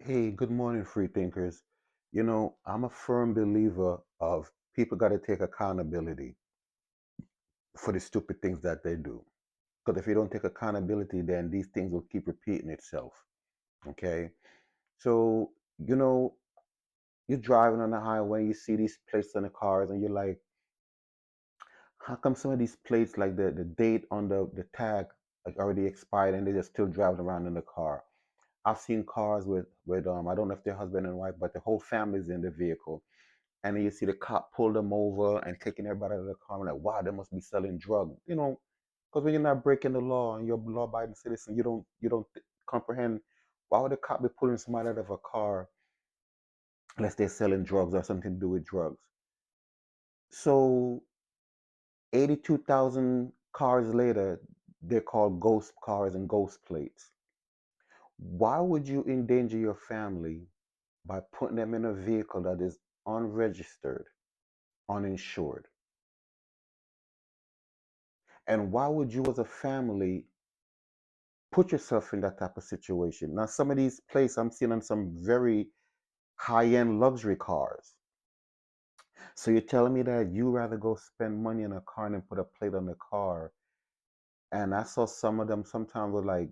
Hey, good morning, free thinkers. I'm a firm believer of people got to take accountability for the stupid things that they do. Because if you don't take accountability, then these things will keep repeating itself. Okay. So, you're driving on the highway, you see these plates on the cars, and you're like, how come some of these plates, like the date on the tag, like already expired and they're just still driving around in the car? I've seen cars with I don't know if they're husband and wife, but the whole family's in the vehicle, and then you see the cop pull them over and taking everybody out of the car. I'm like, wow, they must be selling drugs, because when you're not breaking the law and you're a law-abiding citizen, you don't comprehend why would the cop be pulling somebody out of a car unless they're selling drugs or something to do with drugs. So 82,000 cars later, they're called ghost cars and ghost plates. Why would you endanger your family by putting them in a vehicle that is unregistered, uninsured? And why would you, as a family, put yourself in that type of situation? Now, some of these places I'm seeing on some very high-end luxury cars. So you're telling me that you rather go spend money on a car than put a plate on the car? And I saw some of them sometimes with like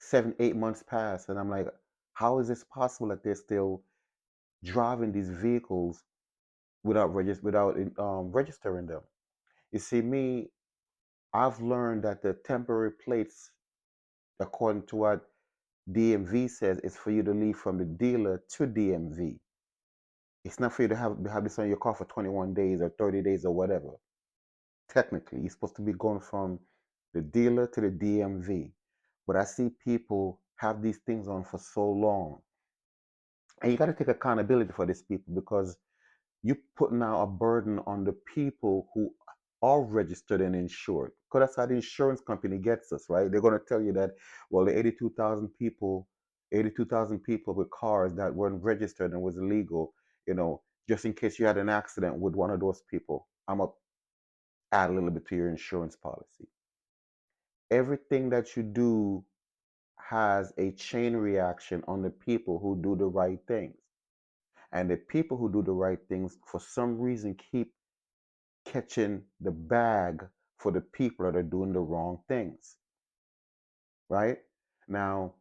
7, 8 months past, and I'm like, how is this possible that they're still driving these vehicles without registering them? You see, me, I've learned that the temporary plates, according to what DMV says, is for you to leave from the dealer to DMV. It's not for you to have this on your car for 21 days or 30 days or whatever. Technically, you're supposed to be going from the dealer to the DMV. But I see people have these things on for so long. And you got to take accountability for these people, because you put now a burden on the people who are registered and insured. Because that's how the insurance company gets us, right? They're going to tell you that, well, the 82,000 people with cars that weren't registered and was illegal, just in case you had an accident with one of those people, I'm going to add a little bit to your insurance policy. Everything that you do has a chain reaction on the people who do the right things. And the people who do the right things, for some reason, keep catching the bag for the people that are doing the wrong things, right? Now,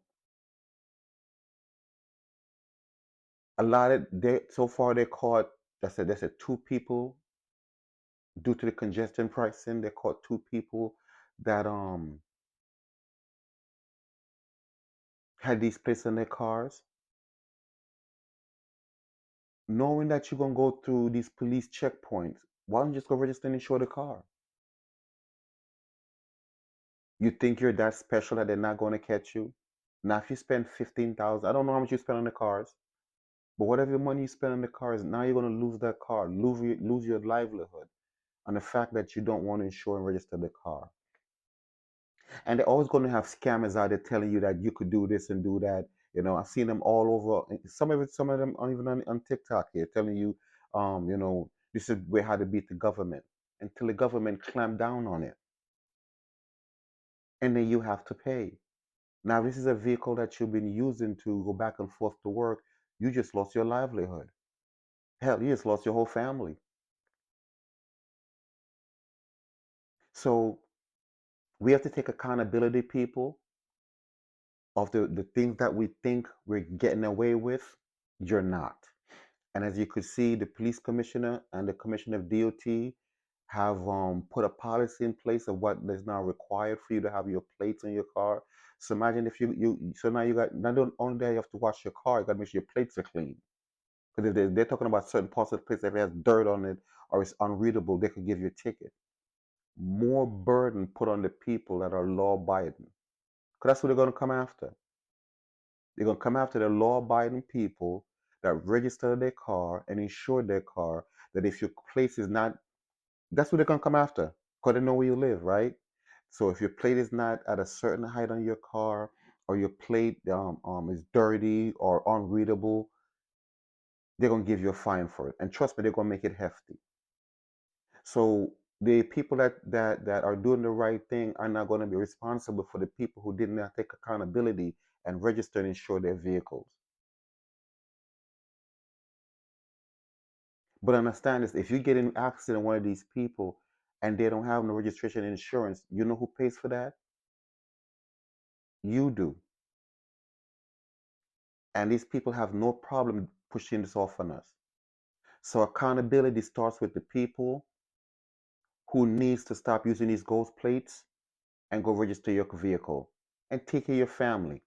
a lot of they so far they caught, they said two people due to the congestion pricing. They caught two people that had these plates in their cars, knowing that you're gonna go through these police checkpoints. Why don't you just go register and insure the car? You think you're that special that they're not gonna catch you? Now, if you spend 15,000, I don't know how much you spend on the cars. But whatever money you spend on the cars, now you're going to lose that car, lose your livelihood on the fact that you don't want to insure and register the car. And they're always going to have scammers out there telling you that you could do this and do that. I've seen them all over. Some of them aren't even on TikTok here, telling you, this is how to beat the government, until the government clamp down on it, and then you have to pay. Now, this is a vehicle that you've been using to go back and forth to work. You just lost your livelihood. Hell, you just lost your whole family. So we have to take accountability, people, of the things that we think we're getting away with. You're not. And as you could see, the police commissioner and the commissioner of DOT have put a policy in place of what is now required for you to have your plates on your car. So imagine if so now you got, not only that you have to wash your car, you got to make sure your plates are clean. Because if they're talking about certain parts of the place, if it has dirt on it or it's unreadable, they could give you a ticket. More burden put on the people that are law abiding. Because that's what they're going to come after. They're going to come after the law abiding people that register their car and insure their car, that if your place is not, that's what they're going to come after, because they know where you live, right? So if your plate is not at a certain height on your car, or your plate is dirty or unreadable, they're going to give you a fine for it. And trust me, they're going to make it hefty. So the people that are doing the right thing are not going to be responsible for the people who did not take accountability and register and insure their vehicles. But understand this, if you get in an accident with one of these people and they don't have no registration and insurance, you know who pays for that? You do. And these people have no problem pushing this off on us. So accountability starts with the people who needs to stop using these ghost plates and go register your vehicle and take care of your family.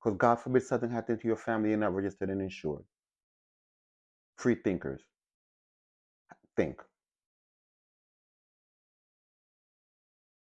Because God forbid something happened to your family, you're not registered and insured. Free thinkers. Think.